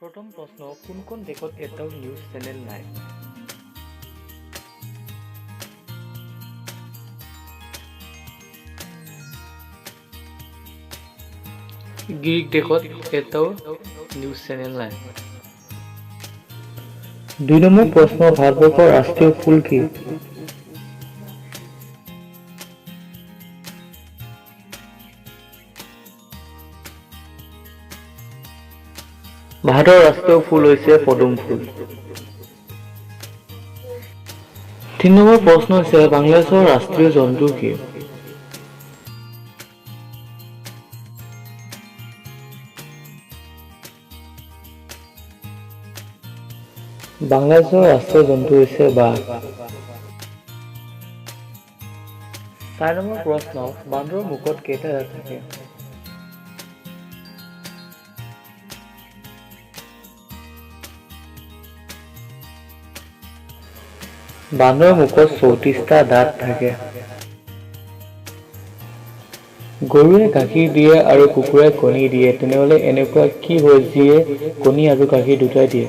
প্ৰথম প্ৰশ্ন, কোন দেশত এটাও নিউজ চেনেল নাই? গ্ৰীক দেশত এটাও নিউজ চেনেল নাই। 2 নম্বৰ প্ৰশ্ন, ভাৰতবৰ্ষৰ ৰাষ্ট্ৰীয় ফুল কি? ভাৰতৰ ৰাষ্ট্ৰীয় ফুল হৈছে পদুম ফুল। 3 নম্বৰ প্ৰশ্ন হৈছে, বাংলাদেশৰ ৰাষ্ট্ৰীয় জন্তু কি? বাংলাদেশৰ ৰাষ্ট্ৰীয় জন্তু হৈছে বাঘ। 4 নম্বৰ প্ৰশ্ন, বান্দৰৰ মুখত কেইটা দাঁত থাকে? বান্দৰৰ মুখত 34টা দাঁত থাকে। গৰুৱে গাখীৰ দিয়ে আৰু কুকুৰাই কণী দিয়ে, তেনেহলে এনেকুৱা কি হয় যিয়ে কণী আৰু গাখীৰ দুটাই দিয়ে?